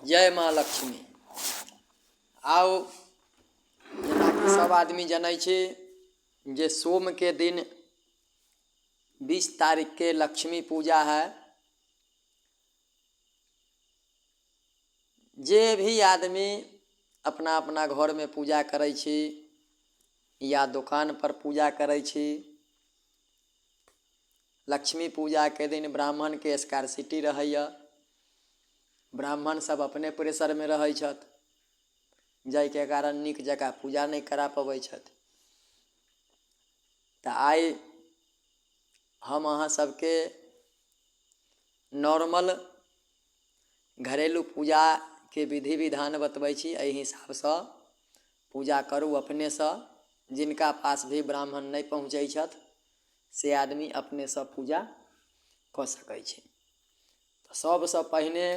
जय माँ लक्ष्मी। आओ जेना कि सब आदमी जनै छै जे सोम के दिन 20 तारीख के लक्ष्मी पूजा है। जे भी आदमी अपना अपना घर में पूजा करै छी या दुकान पर पूजा करै छी, लक्ष्मी पूजा के दिन ब्राह्मण के स्कार्सिटी रहैया। ब्राह्मण सब अपने प्रेशर में रहै छथि, जाहि के कारण नीक जकाँ पूजा नहीं करा पबै छथि। तऽ आइ हम अहाँ सबके नॉर्मल घरेलू पूजा के विधि विधान बतबै छी। एहि हिसाब से पूजा करू अपने से। जिनका पास भी ब्राह्मण नहीं पहुँचै छथि से आदमी अपने से पूजा कऽ सकै छै। तऽ सबसे पहिने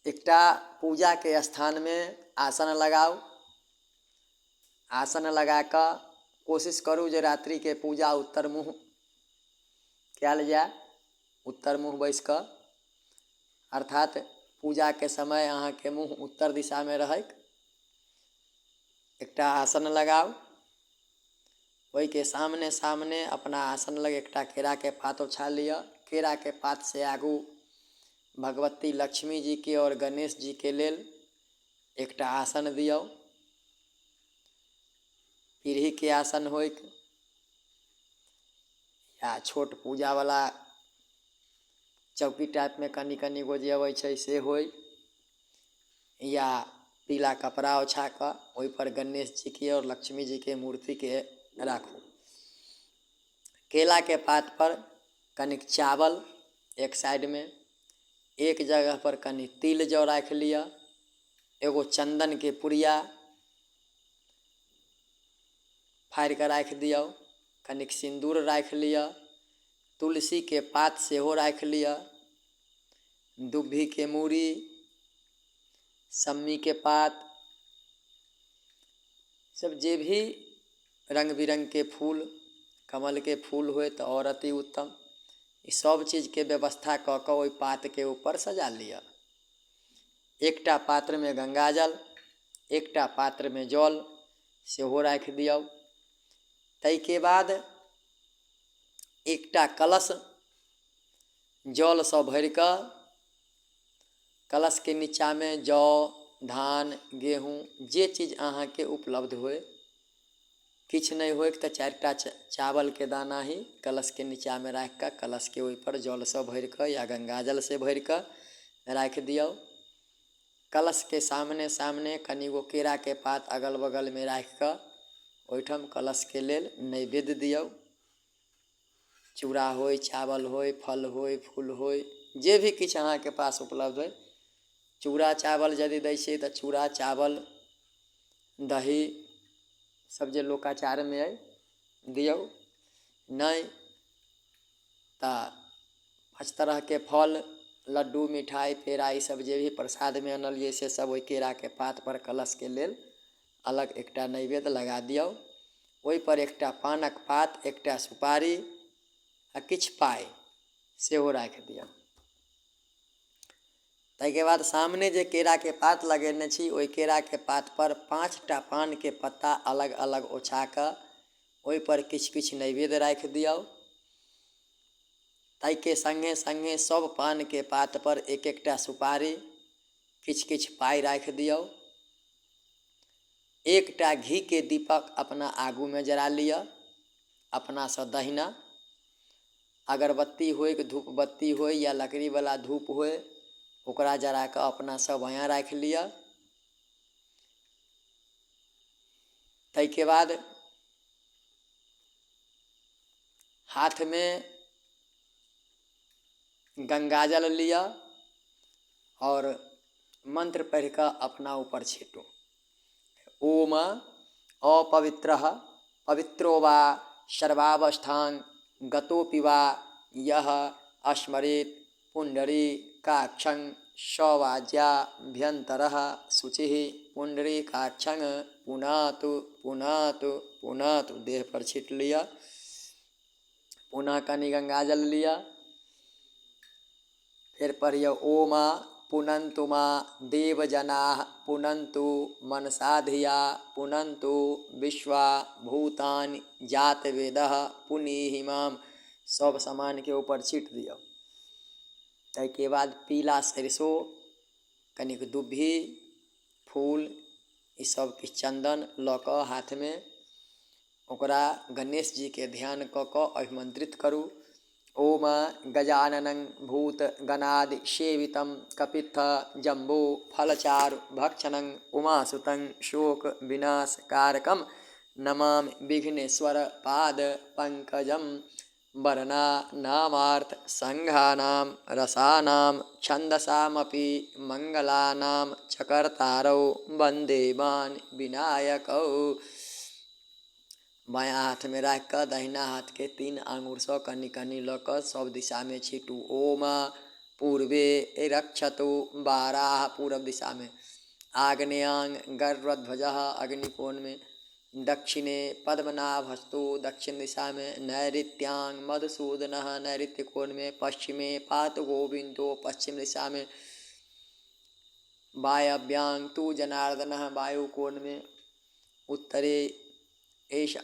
एकटा पूजा के स्थान में आसन लगाओ। आसन लगा कऽ कोशिश करू जे रात्रि के पूजा उत्तर मुँह कयल जाय। उत्तर मुँह बैस कऽ, अर्थात पूजा के समय अहाँ के मुँह उत्तर दिशा में रहै। एकटा आसन लगाओ, ओहि के सामने सामने अपना आसन लग एकटा केरा के पात ओछा लिअ। केरा के पात से आगू भगवती लक्ष्मी जी के और गणेश जी के लेल एकटा आसन दियौ। पीढ़ी के आसन होइक या छोट पूजा वाला चौकी टाइप में कनी कनी गो जे अबै छै से होय, या पीला कपड़ा ओछा कऽ ओहि पर गणेश जी के और लक्ष्मी जी के मूर्ति के राखू। केला के पात पर कनिक चावल एक साइड में, एक जगह पर कनी तिल जौ राख लिया। एगो चंदन के पुड़िया फाड़ के राख दियौ। कनिक सिंदूर राख लिया। तुलसी के पात सेहो राख लिया। दुभी के मूड़ी, सम्मी के पात, सब जे भी रंग बिरंग के फूल, कमल के फूल होय तो और अति उत्तम। ई सब चीज के व्यवस्था कऽ कऽ ओहि पात के ऊपर सजा लिया। एकटा पात्र में गंगाजल, एकटा पात्र में जल सेहो राख दियौ। ताहि के बाद एकटा कलश जल से भर कऽ, कलश के नीचा में जौ, धान, गेहूँ जे चीज अहाँ के उपलब्ध होय, किछ नहीं होय तो 4टा चावल के दाना ही कलश के नीचा में राख कऽ कलश के ऊपर जल से भर कऽ या गंगाजल से भर कऽ राख दियौ। कलश के सामने सामने कनी गो केरा के पात अगल बगल में राख कऽ ओहिठाम कलश के लेल नैवेद्य दियौ। चूड़ा होय, चावल होय, फल होय, फूल होय, जे भी किछ अहाँ के पास उपलब्ध होय। चूड़ा चावल यदि दै छियै तऽ चूड़ा चावल दही सब जे लोकाचार में अइ दियौ। नहीं तऽ 5 तरह के फल, लड्डू, मिठाई, पेड़ा ई सब जे भी प्रसाद में अनलियै से सब ओहि केरा के पात पर कलश के लेल अलग एकटा नैवेद्य लगा दियौ। ओहि पर एकटा पानक पात, एकटा सुपारी आ किछ पाई सेहो राख दियौ। ताहि के बाद सामने जे केरा के पात लगेने छी ओहि केरा के पात पर 5टा पान के पत्ता अलग अलग ओछा कऽ ओहि पर किछ किछ नैवेद्य राख दियौ। ताहि के संगे संगे सब पान के पात पर एक एकटा सुपारी, किछ किछ पाई राख दियौ। एकटा घी के दीपक अपना आगू में जरा लिया। अपना से दहिना अगरबत्ती होय, धूप बत्ती होय या लकड़ी वाला धूप होय, ओकरा जरा कऽ अपना से बायाँ राख लिया। ताहि के बाद हाथ में गंगाजल लिया और मंत्र पढ़ कऽ अपना ऊपर छीटू। ओम अपवित्रः पवित्रो वा सर्वावस्थां गतोऽपि वा यः स्मरेत् पुंडरीकाक्षं सवाज्याभ्यन्तरः शुचिः पुंडरीकाक्षं पुनातु पुनातु पुनातु। देह पर छीट लिया। पुनः कनी गंगाजल लिया। फिर पढ़िए ओमा पुनन्तु माँ देवजनाः पुनन्तु मनसा धिया पुनन्तु विश्वा भूतानि जातवेदः पुनीहिमाम। सब सामान के ऊपर छीट दिया। ताहिके बाद पीला सरसों, कनिक दुभी, फूल, ई सब किछु चंदन लऽ कऽ हाथ में ओकरा गणेश जी के ध्यान कऽ कऽ अभिमंत्रित करू। ओम गजाननं भूत गणादि सेवितं कपित्थ जम्बो फलचारु भक्षणं उमासुतं शोक विनाशकारकं नमामि विघ्नेश्वर पाद पंकजं। वर्णानामार्थ संघानां रसानां छन्दसामपि मंगलानां चकर्तारौ वंदे मान् विनायकौ। बायां हाथ में रख कर दाहिना हाथ के 3 आंगुर से कनी कनी लऽ कऽ सब दिशा में छीटू। ओम पूर्वे रक्षतु बाराह, पूर्व दिशा में। आग्नेयांग गर्वध्वजः, अग्निकोण में। दक्षिणे पद्मनाभस्तु, दक्षिण दिशा में। नैऋत्यांग मधुसूदनः, नैऋत्य कोण में। पश्चिमे पातु गोविंदो, पश्चिम दिशा में। वायव्यांग तु जनार्दनः, वायु कोण में। उत्तरे ऐशा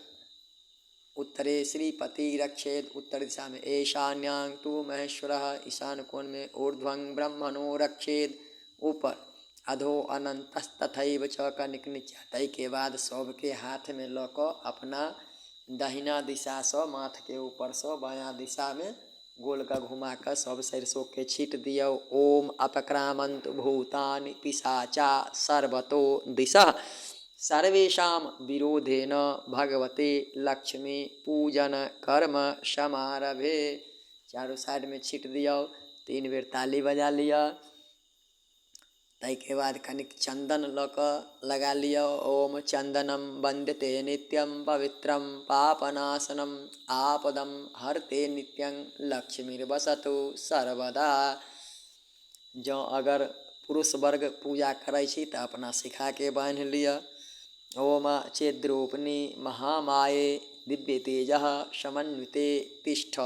उत्तरे श्रीपति रक्षेद, उत्तर दिशा में। ईशान्यांग तु महेश्वरः, ईशान कोण में। ऊर्ध्वं ब्रह्मणो रक्षेद, ऊपर। अधो अनंतस्तथैव च, कनिक नीचा। तई के बाद सबके हाथ में लऽ कऽ अपना दहिना दिशा से माथ के ऊपर से बायां दिशा में गोल का घुमा कर सब सरसों के छीट दियो। ओम अपक्रामंत भूतानि पिशाचा सर्वतो दिशा सर्वेषां विरोधेन भगवते लक्ष्मी पूजन कर्म समारभे। चारों साइड में छीट दियो। 3 बेर ताली बजा लिया। ताहिके बाद कनिक चंदन लऽ कऽ लगा लियो। ओम चंदनम वंदते नित्यं पवित्रं पापनाशनम आपदम हरते नित्यं लक्ष्मीर्वसतु सर्वदा। जँ अगर पुरुष वर्ग पूजा करै छी तऽ अपना शिखा के बांधि लिअ। ओम चेद्रूपनी महामाये दिव्य तेजः समन्विते तिष्ठ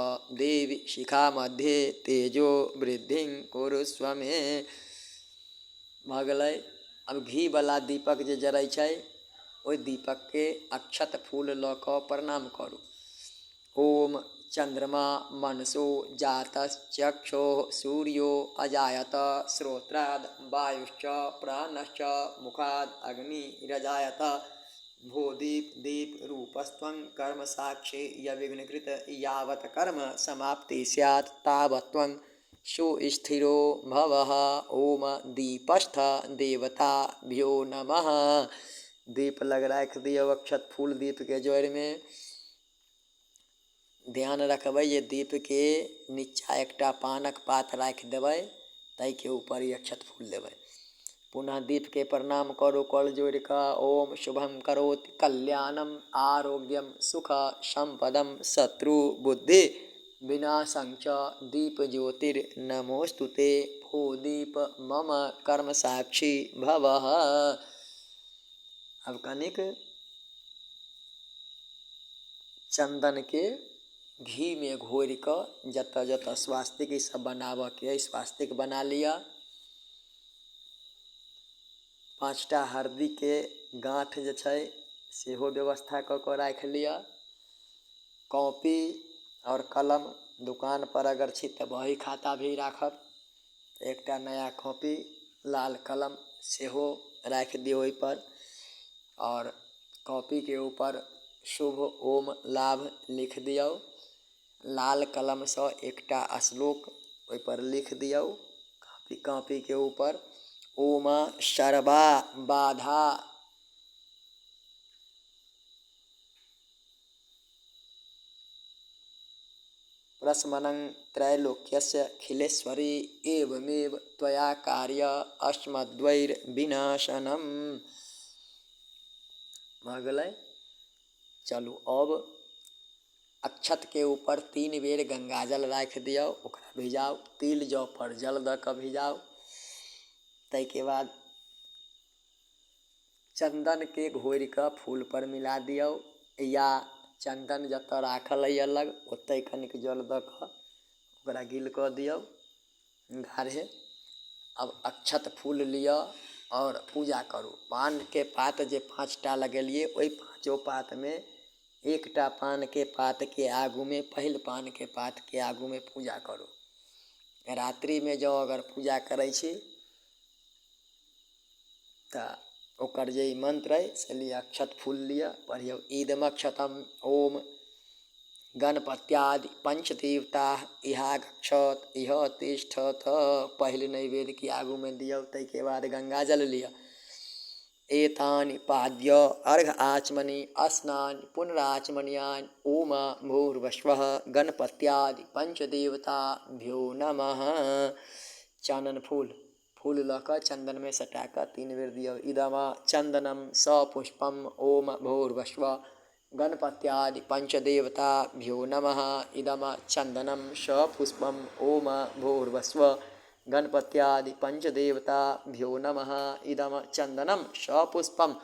देवी शिखा मध्ये तेजो वृद्धिं कुरुस्व मे। भऽ गेलै। अब घी वाला दीपक जे जरै छै, ओहि दीपक के अक्षत फूल लऽ कऽ प्रणाम करू। ओम चंद्रमा मनसो जातश्चक्षुः सूर्यो अजायत श्रोत्राद वायुश्च प्राणश्च मुखाद अग्निरजायत। भो दीप दीप रूपस्त्वं कर्म साक्षी यविघ्नकृत यावत् कर्म समाप्ति स्यात् तावत्त्वं सुस्थिरो भवः। ओम दीपस्थ देवताभ्यो नमः। दीप लग राख दियो अक्षत फूल दीप के जड़ में। ध्यान रखबै जे दीप के नीचा एकटा पानक पात राख देबै, ताहि के ऊपर ई अक्षत फूल देबै। पुनः दीप के प्रणाम करू कल जोड़ कऽ। ओम शुभम करोति कल्याणम आरोग्यम सुख संपदम शत्रु बुद्धि विनाशं च दीप ज्योतिर्नमोस्तुते। भो दीप मम कर्म साक्षी भवः। अब कनिक चंदन के घी में घोर कऽ जतऽ जतऽ स्वास्तिक ई सब बनाबऽ के स्वास्तिक बना लिअ। 5टा हरदी के गांठ जे छै सेहो व्यवस्था कऽ कऽ राखि लिअ। कॉपी और कलम, दुकान पर अगर छी तऽ बही खाता भी राखब। एकटा नया कॉपी लाल कलम सेहो राखि दियौ ओहि पर। और कॉपी के ऊपर शुभ ओम लाभ लिख दियौ। लाल कलम से एकटा श्लोक ओहि पर लिख दियौ कॉपी के ऊपर। ओम सर्वा बाधा प्रशमनं त्रैलोक्यस्य खिलेश्वरी एवमेव त्वया कार्य अस्मद्वैर्विनाशनम्। भऽ गेलै। चलू अब अक्षत के ऊपर 3 बेर गंगाजल राख दियौ, ओकरा भिजाउ। तिल जौ पर जल दऽ कऽ भिजाउ। ताहिके बाद चंदन के घोरि कऽ फूल पर मिला दियौ, या चंदन जतऽ राखल अइ अलग ओतहि कनिक जल दऽ कऽ ओकरा गील कऽ दियौ। गाढ़े। अब अक्षत फूल लिअ और पूजा करू। पान के पात जे 5टा लगेलिए, ओहि 5 पात में एकटा पान के पात के आगू में, पहिल पान के पात के आगू में पूजा करू। रात्रि में जँ अगर पूजा करै छी तऽ ओकर जे मंत्र अइ से लिअ, अक्षत फूल लिअ, पढ़ियौ ईदमक्षतम ओम गणपत्यादि पंचदेवता इहा गच्छत इह तिष्ठत। पहिल नैवेद्य के आगू में दियौ, ताहिके बाद गंगा जल लिअ। एतानि पाद्य अर्घ आचमनि स्नान पुनराचमनीयानि ओम भूर्भुवः गणपत्यादि पंचदेवताभ्यो नमः। चानन फूल लऽ कऽ चंदन में सटा कऽ 3 बेर दियौ। इदम चंदनम सपुष्पम ओम भूर्भुवः गणपत्यादि पंचदेवताभ्यो नमः। इदम चंदनम सपुष्पम ओम भूर्भुवः गणपत्यादि पंचदेवताभ्यो नमः। इदम चंदनम सपुष्पम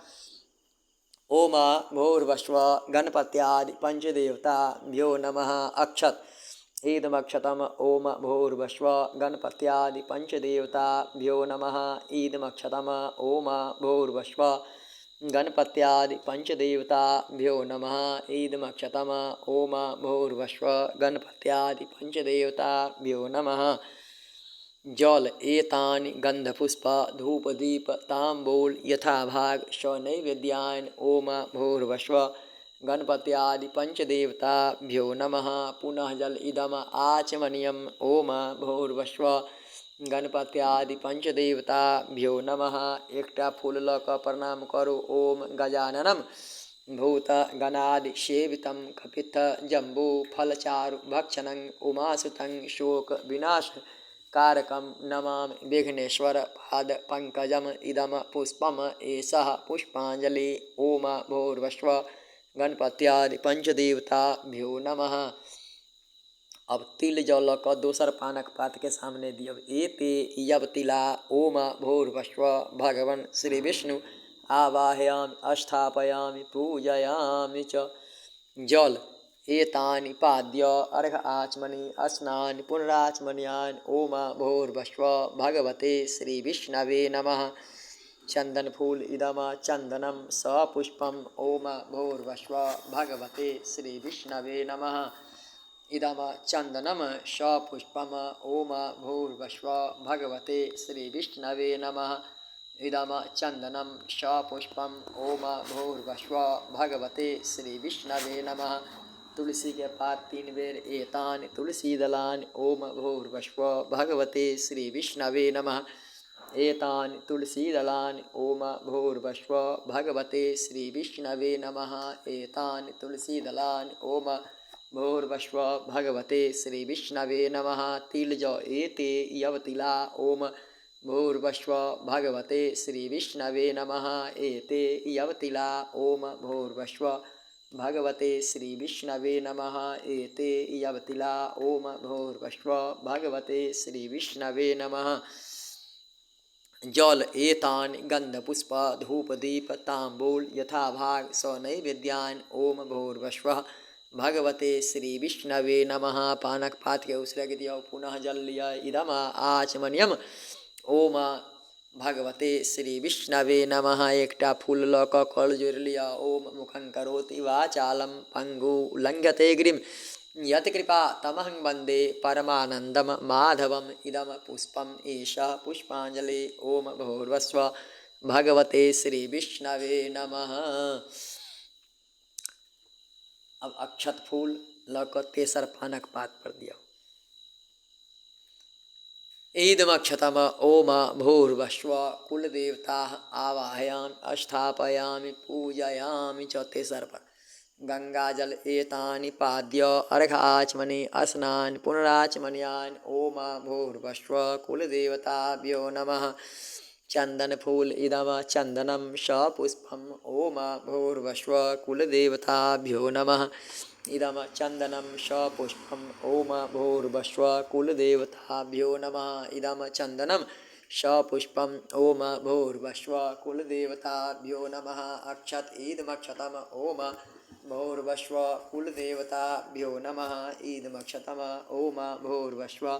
ओम भूर्भुवः गणपत्यादि पंचदेवताभ्यो नमः। अक्षत ईदमक्षतम ओम भूर्भुवः गणपत्यादि पंचदेवताभ्यो नमः। ईदमक्षतम ओम भूर्भुवः गणपत्यादि पंचदेवताभ्यो नमः। ईदमक्षतम ओम भूर्भुवः गणपत्यादि पंचदेवताभ्यो नमः। जल एतानि गंधपुष्प धूप दीप तांबूल यथाभाग सनैवेद्यानि ओम भूर्भुवः गणपत्यादि पंचदेवताभ्यो नमः। पुनः जल इदम आचमनीयम् ओम भूर्भुवः गणपत्यादि पंचदेवताभ्यो नमः। एकटा फूल लऽ कऽ प्रणाम करू। ओम गजाननम भूत गणादि सेवितं कपित्थ जम्बू फलचारु भक्षणं उमासुतं शोक विनाश कारकं नमामि विघ्नेश्वर पाद पंकजम। इदम पुष्पम एषः पुष्पांजलि ओम भूर्भुवः गणपत्यादि पंचदेवताभ्यो नमः। अब तिल जौ लऽ कऽ दोसर पानक पात के सामने दियौ। एते यब तिला ओम भूर्भुवः भगवन् श्री विष्णु आवाहयामि स्थापयामि पूजयामि च। जल एतानि पाद्य अर्घ आचमनि स्नान पुनराचमनीयानि ओम भूर्भुवः भगवते श्री विष्णवे नमः। चंदन फूल इदम चंदनम सपुष्पम ओम भूर्भुवः भगवते श्री विष्णवे नमः। इदम चंदनम सपुष्पम ओम भूर्भुवः भगवते श्री विष्णवे नमः। इदम चंदनम सपुष्पम ओम भूर्भुवः भगवते श्री विष्णवे नमः। तुलसी के पात 3 बेर। एतानि तुलसी दलानि ओम भूर्भुवः भगवते श्री विष्णवे नमः। एतानि तुलसी दलानि ओम भूर्भुवः भगवते श्री विष्णवे नमः। एतानि तुलसी दलानि ओम भूर्भुवः भगवते श्री विष्णवे नमः। तिल जौ एते यव तिला ओम भूर्भुवः भगवते श्री विष्णवे नमः। एते यव तिला ओम भूर्भुवः भगवते श्री विष्णवे नमः। एते यव तिला ओम भूर्भुवः भगवते श्री विष्णवे नमः। जल एतानि गंधपुष्प धूप दीप तांबूल यथाभाग सनैवेद्यानि ओम भूर्भुवः भगवते श्री विष्णवे नमः। पानक पात के उसरग दियौ। पुनः जल लिअ। इदम आचमनीयम् ओम भगवते श्री विष्णवे नमः। एकटा फूल लऽ कऽ कल जोड़ि लिअ। ओम मुखं करोति वाचालं पंगु लंघते गिरिं यत्कृपा तमहं वन्दे परमानन्दं माधवम्। इदम पुष्पम एषः पुष्पांजलि ओम भूर्भुवः भगवते श्री विष्णवे नमः। अब अक्षत फूल लऽ कऽ तेसर पानक पात पर दियौ। ईदमक्षतम ओम भूर्भुवः कुलदेवता आवाहयामि स्थापयामि पूजयामि च। तेसर पर गंगा जल एतानि पाद्य अर्घ आचमनि स्नान पुनराचमनीयानि ओम भूर्भुवः कुलदेवताभ्यो नमः। चंदन फूल इदम चंदनम सपुष्पम ओम भूर्भुवः कुलदेवताभ्यो नमः। इदम चंदनम सपुष्पम ओम भूर्भुवः कुलदेवताभ्यो नमः। इदम चंदनम सपुष्पम ओम भूर्भुवः कुलदेवताभ्यो नमः। अक्षत ईदमक्षतम ओम भूर्भुवः कुलदेवताभ्यो नमः। ईदमक्षतम ओम भूर्भुवः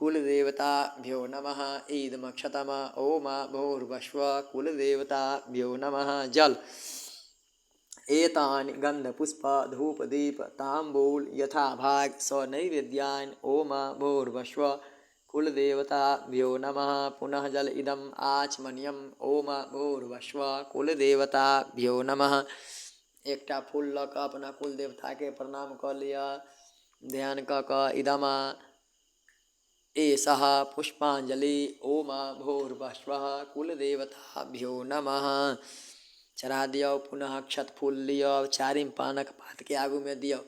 कुलदेवताभ्यो नमः ईदमक्षतम ओम भूर्भुवः कुलदेवताभ्यो नमः। जल एतानि गंधपुष्प धूप दीप तांबूल यथाभाग सनैवेद्यानि ओम भूर्भुवः कुलदेवताभ्यो नमः। पुनः जल इदम आचमनीयम ओम भूर्भुवः कुलदेवताभ्यो नमः। एकटा फूल लऽ कऽ अपना कुल देवता के प्रणाम कऽ लिअ। ध्यान कऽ कऽ इदमा एषः पुष्पांजलि ओम भूर्भुवः कुलदेवताभ्यो नमः। चढ़ा दियौ। पुनः अक्षत फूल लिअ, चारिम पानक पात के आगू में दियौ।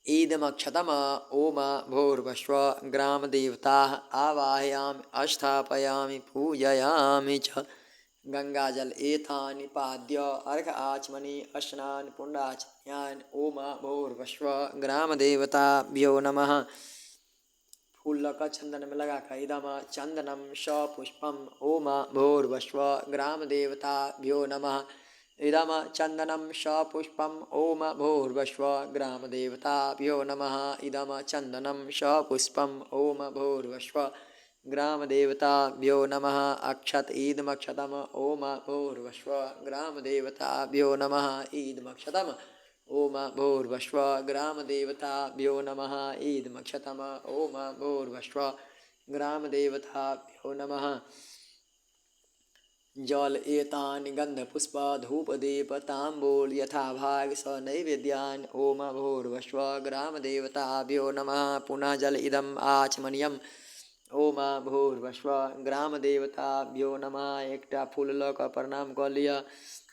ईदमक्षतम ओम भूर्भुवः ग्राम देवता आवाहयामि स्थापयामि पूजयामि च। गंगाजल एतानि पाद्य अर्घ आचमनी स्नान पुण्डाचमनीयानि ओम भूर्भुवः ग्राम देवताभ्यो नमः। फूल लगा चंदन में लगा कर इदम चंदनम सपुष्पम ओम भूर्भुवः ग्राम देवताभ्यो नमः। इदम चंदनम सपुष्पम ओम भूर्भुवः ग्राम देवताभ्यो नमः। इदम चंदनम सपुष्पम ओम भूर्भुवः ग्राम देवताभ्यो नमः। अक्षत ईदमक्षतम ओम भूर्भुवः ग्राम देवताभ्यो नमः। ईदमक्षतम ओम भूर्भुवः ग्राम देवताभ्यो नमः। ईदमक्षतम ओम भूर्भुवः ग्राम देवताभ्यो नमः। जल एतानि गंधपुष्प धूप दीप तांबूल यथाभाग सनैवेद्यानि ओम भूर्भुवः ग्राम देवताभ्यो नमः। पुनः जल इदम आचमनीयम ओम भूर्भुवः ग्राम देवताभ्यो नमः। एकटा फूल लऽ कऽ प्रणाम कऽ लिअ।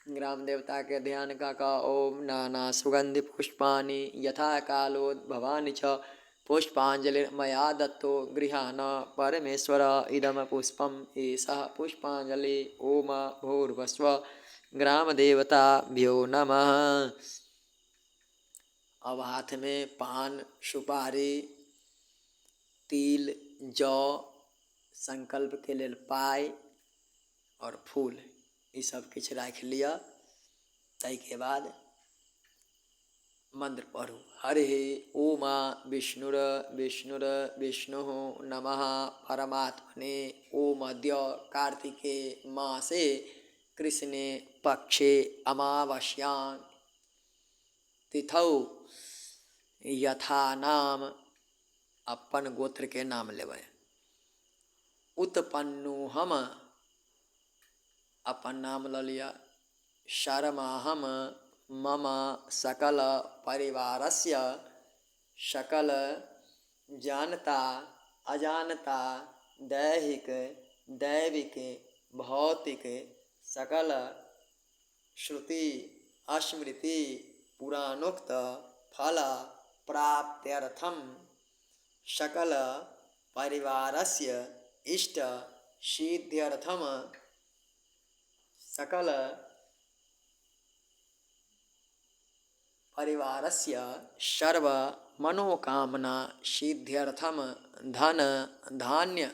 ग्राम देवता के ध्यान कऽ ओम नाना सुगंधि पुष्पाणि यथा कालोद्भवानि च पुष्पांजलिर्मया दत्तो गृहाण परमेश्वर इदम पुष्पम एषः पुष्पांजलि ओम भूर्भुवः ग्राम देवताभ्यो नमः। अब हाथ में पान सुपारी तिल जौ संकल्प के लेल पाई और फूल ये सब किछ राख लिया। ताहिके बाद मंत्र पढ़ू। हरि ओम विष्णुर विष्णुर विष्णु नमः परमात्मने ओम अद्य कार्तिके मासे कृष्णे पक्षे अमावास्यां तिथौ यथा नाम अपन गोत्र के नाम लेबै। उत्पन्नु हम अपन नाम लऽ लिया। शर्माहम मम सकल परिवारस्य सकल जानता अजानता दैहिक दैविक भौतिक सकल श्रुति स्मृति पुराणोक्त फल प्राप्त्यर्थम सकल परिवारस्य इष्ट सिद्ध्यर्थम सकल परिवारस्य सर्व मनोकामना सिद्ध्यर्थम धन धान्य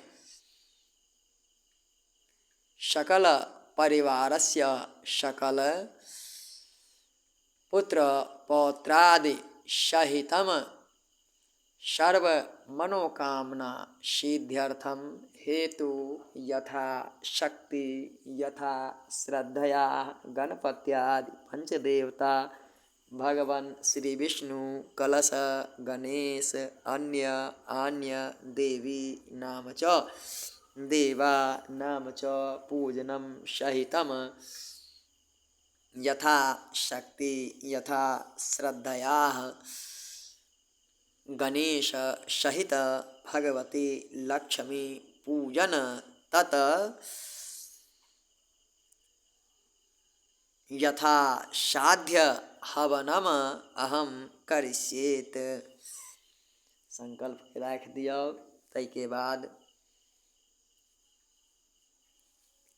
सकल परिवारस्य सकल पुत्र पौत्रादि सहितम सर्व मनोकामना सिद्ध्यर्थम हेतु यथा शक्ति यथा श्रद्धया गणपत्यादि पंचदेवता भगवान श्री विष्णु कलश गणेश अन्य आन्य देवी नाम च देवा नाम च पूजनम सहितम यथा शक्ति यथा श्रद्धया गणेश सहित भगवती लक्ष्मी पूजन तत यथा साध्य हवनम अहम करिष्येत। संकल्प राख दियो। ताहिके बाद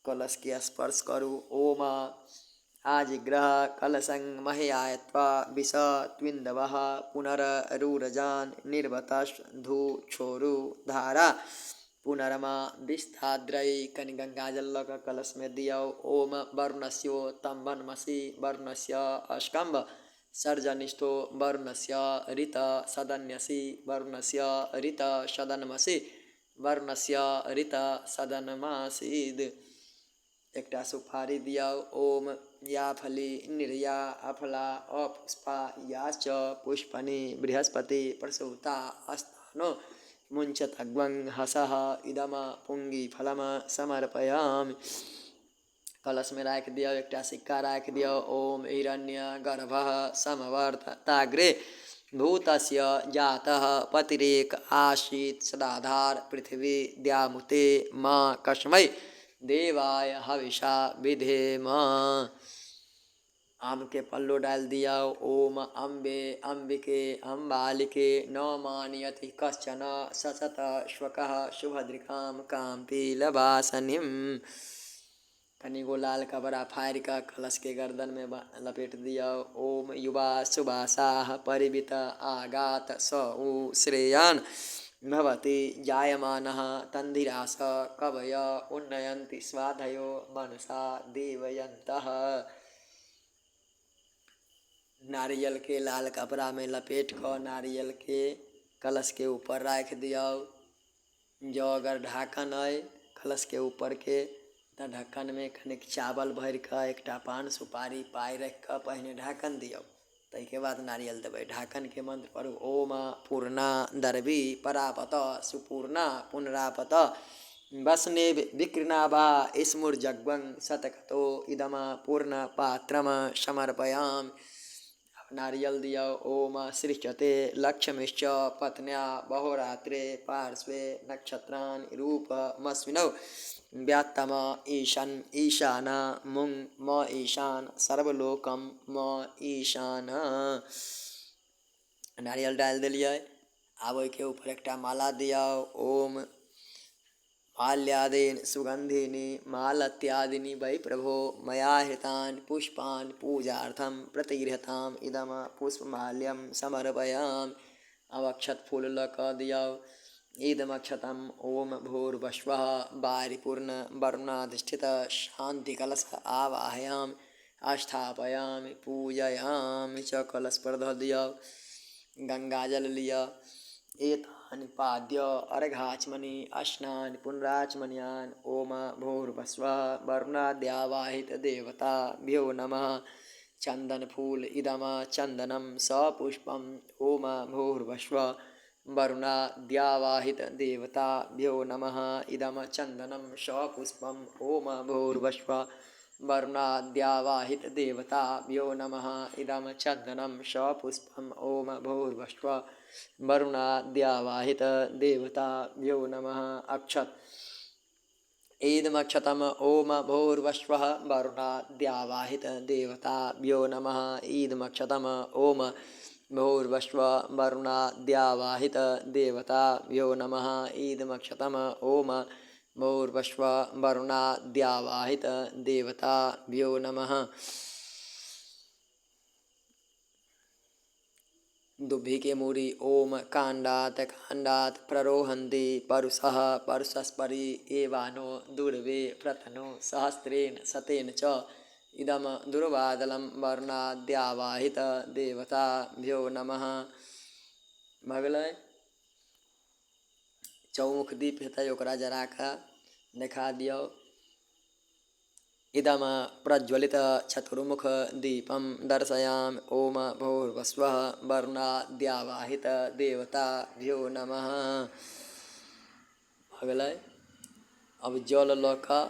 कलश के स्पर्श करू। ओम आजिग्रह कलशं मह्यायत्वा विष त्विन्दवः पुनररूरजान निर्वतस् धू छोरु धारा पुनरमा विस्थाद्रय। कनि गंगाजल लग कलश में दियो। ओम वरुणस्यो तंबनमसि वरुणस्य अस्कंभ सर्जनिष्ठो वरुणस्य ऋत सदन्यसि वरुणस्य ऋत सदनमसि वर्णस्य ऋत सदनमासीद। एकटा सुपारी दिया। ओम या फली निर्या अफला अपुष्पा याश्च पुष्पनि बृहस्पति प्रसूता अस्तानो मुंचतग्वं हसः इदम पुंगी फलम समर्पयामि। कलश में रख दिया। एकटा सिक्का रख दिया। ओम हिरण्य गर्भः समवर्तताग्रे भूतस्य जातः पतिरेक आसीत् सदाधार पृथ्वी द्यामुते माँ कस्मै देवाय हविषा विधेम। आम के पल्लो डाल दिया। ओम अम्बे अम्बिके अम्बालिके न मानयति कश्चन ससत श्वकः सुभद्रिकां कांपी लवासनिम। कनी को लाल कपड़ा फाड़ का कलश के गर्दन में लपेट दिया। ओम युवा सुबासाः परिवित आगात स उ श्रेयान् भवति जायमानः तन्धिरास कवय उन्नयन्ति स्वाधयो मनसा देवयन्तः। नारियल के लाल कपड़ा में लपेट कर नारियल के कलश के ऊपर रख दिया। जो अगर ढाकन है कलश के ऊपर के तो ढक्कन में कनिक चावल भर कर एकटा पान सुपारी पाई रख कर पहले ढाकन दियो। तैके बाद नारियल देवे। ढाकन के मंत्र पर ओम पूर्णा दर्वी परापत सुपूर्णा पुनरापत वसने विकृणाभा स्मुर्जग्वं शतकतो इदम पूर्ण पात्रम समर्पयामि। नारियल दिया। ओम सृष्यते लक्ष्मीश्च पत्न्या बहुरात्रे पार्श्वे नक्षत्राणि रूपमस्मिनौ व्यात्तम ईशान ईशान मुं म ईशान सर्वलोकम म ईशान। नारियल डाल दिलिए। आब के ऊपर एकटा माला दिया। ओम माल्यादेन सुगंधिनी मालत्यादिनी वै प्रभो मया हृतान् पुष्पान् पूजार्थं प्रतिगृहताम् इदम पुष्पमाल्यं समर्पयामि। अब अक्षत फूल लक दिया। ईदमक्षतम् ओम भूर्भुवः वारिपूर्ण वरुणाधिष्ठित शांति कलश आवाहयामि स्थापयामि पूजयामि च। कलश पर धो दिया। गंगाजल लिया। एतानि पाद्य अर्घाचमनि अस्नानि पुनराचमन्यान् ओम भूर्भुवः वरुणाद्यावाहित देवताभ्यो नमः। चंदन फूल इदम चंदनम सपुष्पम ओम भूर्भुवः वरुणाद्यावाहित देवताभ्यो नमः। इदम चंदनम सपुष्पम ओम भूर्भुवः वरुणाद्यावाहित देवताभ्यो नमः। इदम चंदनम सपुष्पम ओम भूर्भुवः वरुणाद्यावाहित देवताभ्यो नमः। अक्षत ईदमक्षतम ओम भूर्भुवः वरुणाद्यावाहित देवताभ्यो नमः। ईदमक्षतम ओम भूर्भुवः वरुणाद्यावाहित देवताभ्यो नमः। ईदमक्षतम ओम भूर्भुवः वरुणाद्यावाहित देवताभ्यो नमः। दुभि के मूरी। ओम कांडात कांडात प्ररोहन्ति परुषः परुषस्परि एवानो दुर्वे प्रतनो सहस्रेण शतेन च इदम दुर्वादलम वरुणाद्यावाहित देवताभ्यो नमः। भगल चौमुख दीप हेतै ओकरा जरा का देखा दियो। इदम प्रज्वलित चतुर्मुख दीपम दर्शयामि ओम भूर्भुवः वरुणाद्यावाहित देवताभ्यो नमः। भगल अब जल ल का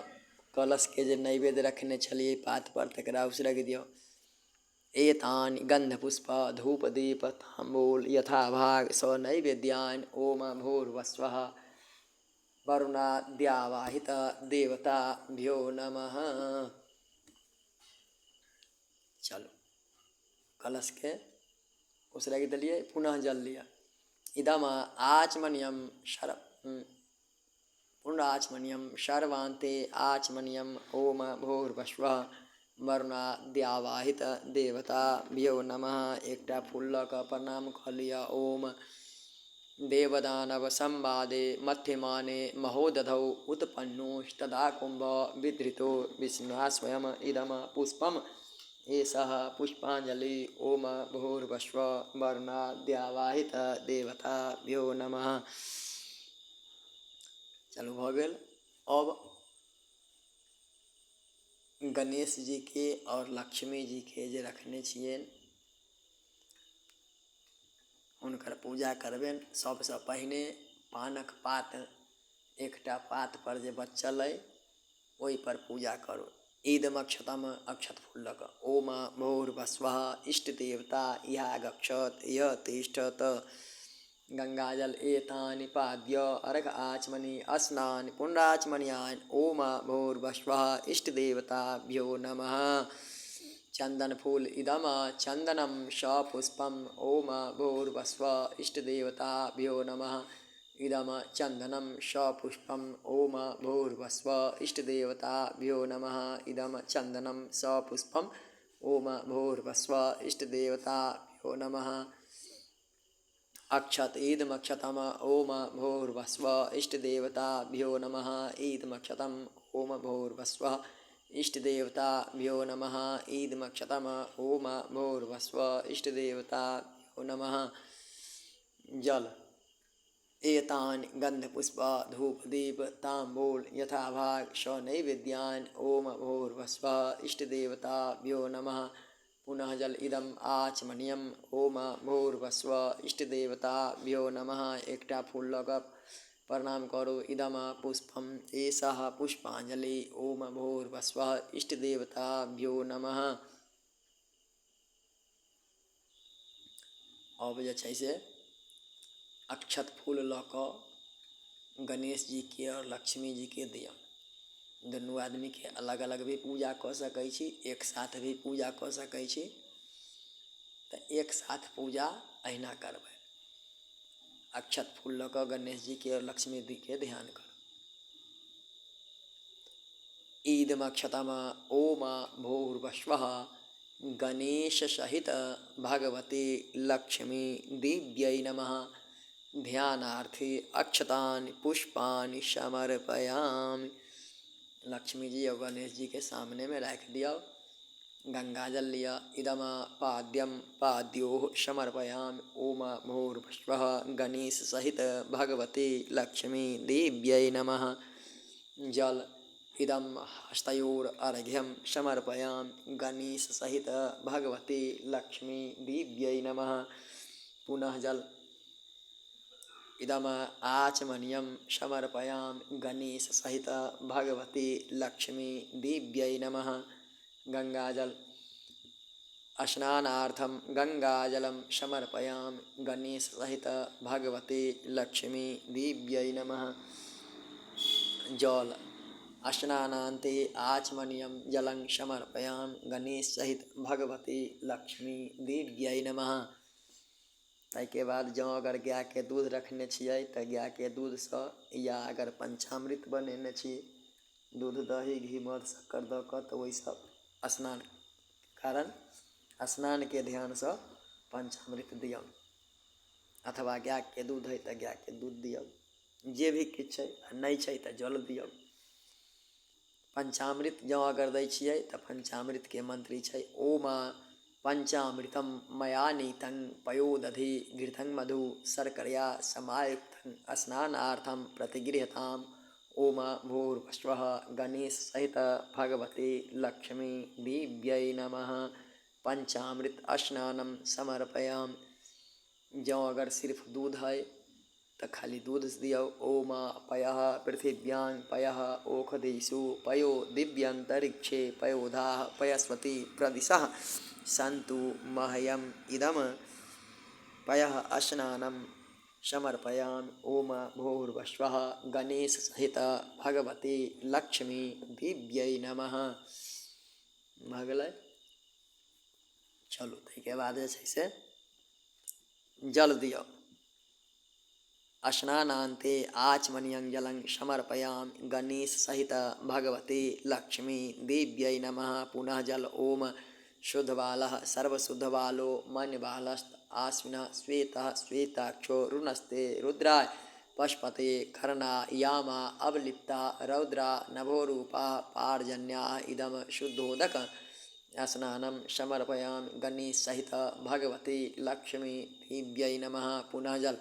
कलश के जे नैवेद्य रखने छलिए पात पर तकरा उसरग दियो। एतानि गंधपुष्प धूप दीप तांबूल यथाभाग स नैवेद्यान् ओम भूर्भुवः वरुणाद्यावाहित देवताभ्यो नमः। चलो कलश के उसरग दिलिए। पुनः जल लिया। इदम आचमनियम पुनराचमनियम सर्वान्ते आचमनियम ओम भूर्भुवः वरुणाद्यावाहित देवताभ्यो नमः। एकटा फूल का प्रणाम कर लिया। ओम देवदानव संवादे मध्यमाने महोदधौ उत्पन्नोस्तदा कुंभ विधृतो विष्णुः स्वयं इदम पुष्पम एषः पुष्पांजलि ओम भूर्भुवः वरुणाद्यावाहित देवताभ्यो नमः। चलू भऽ गेल। अब गणेश जी के और लक्ष्मी जी के जे रखने छियनि हुनकर पूजा करबनि। सबसँ पहिने पानक पात एकटा पात पर जे बचल अइ ओहि पर पूजा करू। ईदमक्षतम अक्षत फूल लऽ कऽ ओम भूर्भुवः इष्ट देवता इहा गच्छत यह तिष्ठत गंगाजल एतानि पाद्य अर्घ आचमनि स्नान पुण्डाचमनीयान् ओम भूर्भुवः इष्ट देवताभ्यो नमः। चंदन फूल इदम चंदनम सपुष्पम ओम भूर्भुवः इष्ट देवताभ्यो नमः। इदम चंदनम सपुष्पम ओम भूर्भुवः इष्ट देवताभ्यो नमः। इदम चंदनम सपुष्पम ओम भूर्भुवः इष्ट देवताभ्यो नमः। अक्षत ईदमक्षतम ओम भूर्भुवः इष्ट देवताभ्यो नमः। ईदमक्षतम ओम भूर्भुवः इष्ट देवताभ्यो नमः। ईदमक्षतम ओम भूर्भुवः इष्ट देवताभ्यो नमः। जल एतानि गंधपुष्प धूप दीप तांबूल यथाभाग सनैवेद्यान् ओम भूर्भुवः इष्ट देवताभ्यो नमः। पुनः जल इदम आचमनीयम ओम भूर्भुवः इष्ट देवताभ्यो नमः। एकटा फूल लऽ कऽ प्रणाम करू। इदम पुष्पम एषः पुष्पांजलि ओम भूर्भुवः इष्ट देवताभ्यो नमः। अब जे छै से अक्षत फूल लऽ कऽ गणेश जी के और लक्ष्मी जी के दियौ। दुनू आदमी के अलग अलग भी पूजा कऽ सकै छी, एक साथ भी पूजा कऽ सकै छी। तऽ एक साथ पूजा अहिना करबै। अक्षत फूल लऽ कऽ गणेश जी के और लक्ष्मी जी के ध्यान करू। ईदमक्षतम ओम भूर्भुवः गणेश सहित भगवती लक्ष्मी दिव्यै नमः। ध्यानार्थी अक्षतानि पुष्पानि समर्पयामि। लक्ष्मी जी और गणेश जी के सामने में रख दिया। गंगा जल लिया। इदम पाद्यम पाद्योः समर्पयामि ओम भूर्भुवः गणेश सहित भगवती लक्ष्मी देव्यै नमः। जल इदम हस्तयोर अर्घ्यम समर्पयामि गणेश सहित भगवती लक्ष्मी देव्यै नमः। पुनः जल इदम आचमनीयम समर्पयामि गणेश सहित भगवती लक्ष्मी देव्यै नमः। गंगाजल स्नानार्थम गंगाजलम समर्पयामि गणेश सहित भगवती लक्ष्मी देव्यै नमः। जल स्नानान्ते आचमनीयम जलं समर्पयामि गणेश सहित भगवती लक्ष्मी देव्यै नमः। ताहिके बाद जँ अगर गायके दूध रखने छियै तऽ गायके दूधसँ या अगर पंचामृत बनेने छी दूध दही घी मध शक्कर दऽ कऽ तऽ ओहिसँ स्नान कारण स्नानके ध्यानसँ पंचामृत दियौ। अथवा गायके दूध है तऽ गायके दूध दियौ। जे भी किछु छै, नहि छै तऽ जल दियौ। पंचामृत जँ अगर दै छियै तऽ पंचामृतके मंत्री छै ओम पंचामृतम मया नीतं पयोदधि घृतं मधु शर्करया समायुक्तं स्नानार्थं प्रतिगृह्यताम् ओम भूर्भुवः गणेश सहित भगवती लक्ष्मी देव्यै नमः। पंचामृत स्नानं समर्पयामि। जँ अगर सिर्फ दूध है तो खाली दूध दियो। ओम पयः पृथिव्यां पयः ओषधीषु पयो दिव्यंतरिक्षे पयोधाः पयस्वती प्रदिशः सन्तु मह्यम् इदम पयः स्नानं समर्पयामि ओम भूर्भुवः गणेश सहित भगवती लक्ष्मी देव्यै नमः। भऽ गेलै। चलू ताहिके बाद जे छै से जल दियौ। स्नानान्ते आचमनीयं जलं समर्पयामि गणेश सहित भगवती लक्ष्मी देव्यै नमः। पुनः जल ओम शुद्धबालः सर्वशुद्धबालो मन्यबालस्त आश्विनः श्वेतः श्वेताक्षो रुणस्ते रुद्राय पशुपते कर्णा यामा अवलिप्ता रौद्रा नभोरूपा पार्जन्या इदम शुद्धोदक स्नानं समर्पयामि गणेश सहित भगवती लक्ष्मी देव्यै नमः। पुनः जल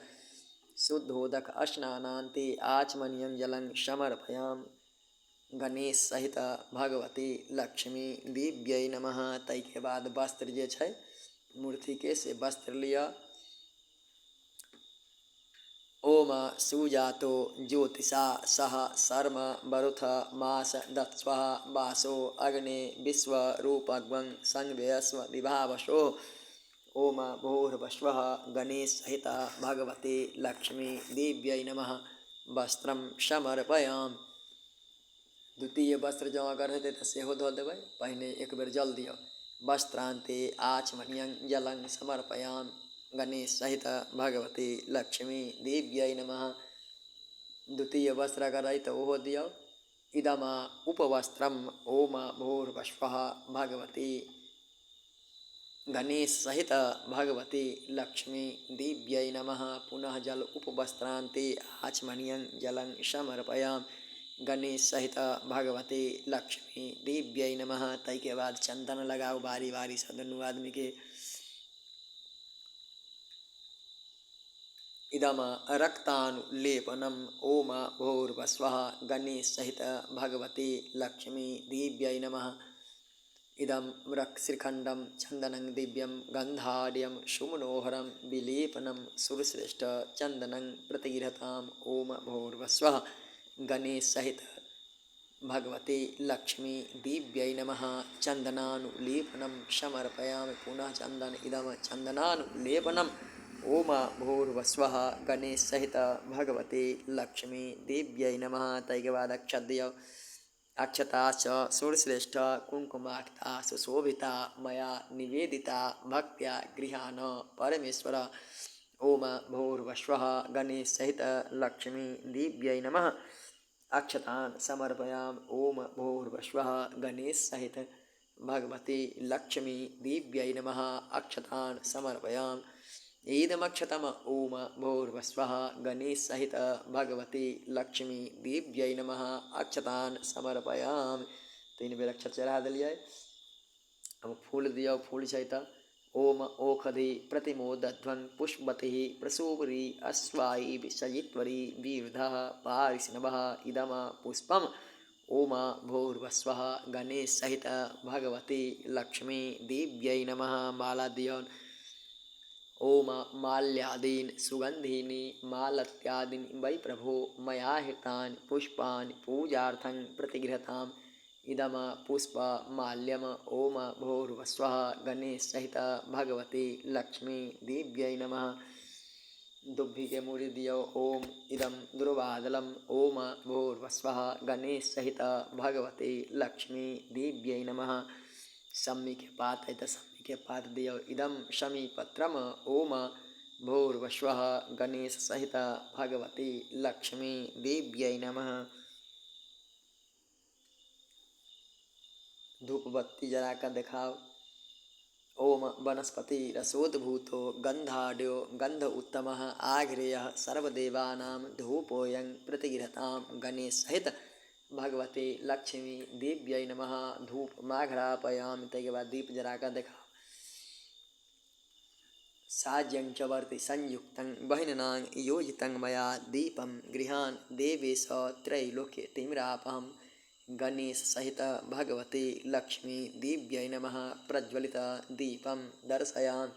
शुद्धोदक स्नानान्ते आचमनीयं जलं समर्पयामि गणेश सहित भगवती लक्ष्मी दिव्यै नमः। ताहिके बाद वस्त्र जे छै मूर्तिके से वस्त्र लिअ। ओम सुजातो ज्योतिषा सह शर्म वरुथ मास दत्स्व वासो अग्ने विश्वरूपग्वं संवेयस्व विभावसो। ओम भूर्भुवस्वः गणेश सहित भगवते लक्ष्मी देव्यै नमः। वस्त्रं समर्पयामि। द्वितीय वस्त्र जँ अगर हेतै तऽ सेहो धऽ देबै, पहिने एक बेर जल दियौ। वस्त्रान्ते आचमनीयं जलं समर्पयामि गणेश सहित भगवते लक्ष्मी देव्यै नमः। द्वितीय वस्त्र अगर अइ तऽ ओहो दियौ। इदम उपवस्त्रम ओम भूर्भुवस्वः भगवती गणेश सहित भगवती लक्ष्मी दिव्यै नमः। पुनः जल उपवस्त्रान्ते आचमनीयं जलं समर्पयामि गणेश सहित भगवती लक्ष्मी दिव्यै नमः। ताहिके बाद चंदन लगाओ बारी बारी से दुनू आदमी के। इदम रक्तानुलेपनम ओम भूर्भुवस्वः गणेश सहित भगवती लक्ष्मी दिव्यै नमः। इदम श्रीखंडम चंदनं दिव्यं गंधाढ्यं सुमनोहरं विलेपनं सुरश्रेष्ठ चंदनं प्रतिगृहताम ओम भूर्भुवस्वः गणेश सहित भगवती लक्ष्मी दिव्यै नमः। चंदनानुलेपनं समर्पयामि पुनः चंदन इदम चंदनानुलेपनम ओम भूर्भुवस्वः गणेश सहित भगवती लक्ष्मी दिव्यै नमः। ताहिके बाद अक्षत दियौ। अक्षता च सुरश्रेष्ठ कुंकुमाक्षता सुशोभिता मया निवेदिता भक्त्या गृहाण परमेश्वर। ओम भूर्भुवस्वः गणेश सहित लक्ष्मी दिव्यै नमः। अक्षतान् समर्पयामि ओम भूर्भुवस्वः गणेश सहित भगवती लक्ष्मी दिव्यै नमः। अक्षतान् समर्पयामि। इदमक्षतम ओम भूर्भुवस्वः गणेश सहित भगवती लक्ष्मी दिव्यै नमः। अक्षतान् समर्पयामि। 3 बेर अक्षत चढ़ा देलियै। अब फूल दियौ। फूल छै तऽ ओम ओखधि प्रतिमोदध्वं पुष्पतिः प्रसूवरी अश्वाई सजित्वरी विविधः पारिस्नवः इदम पुष्पम ओम भूर्भुवस्वः गणेश सहित भगवती लक्ष्मी दिव्यै नमः। माला दियौ। ओम माल्यादीन सुगंधीनि मालत्यादीनि वै प्रभो मया हृतानि पुष्पाणि पूजार्थं प्रतिगृहताम् इदम पुष्प माल्यम ओम भूर्भुवस्वः गणेश सहित भगवती लक्ष्मी दिव्यै नमः। दुब्भी के मूड़ी दियो। ओम इदम दुर्वादलम ओम भूर्भुवस्वः गणेश सहित भगवती लक्ष्मी दिव्यै नमः। सम्मी के पात है तो सम्मी के पात दियो। इदम शमीपत्रम ओम भूर्भुवस्वः गणेश सहित भगवती लक्ष्मी दिव्यै नमः। धूप बत्ती जला कर दिखाओ। ओम वनस्पति रसोद्भूतो गंधाढ्यो गंध उत्तमः आघ्रेयः सर्वदेवानां धूपोऽयं प्रतिगृहतां गणेश सहित भगवती लक्ष्मी दिव्यै नमः। धूप माघ्रापयामि। ताहिके बाद दीप जला कर दिखाओ। साज्यं च वर्ति संयुक्तं बहिननां योजितं मया दीपं गृहान् देवेश त्रैलोक्य तिमिरापहं गणेश सहित भगवती लक्ष्मी दिव्यै नमः। प्रज्वलित दीपं दर्शयामि।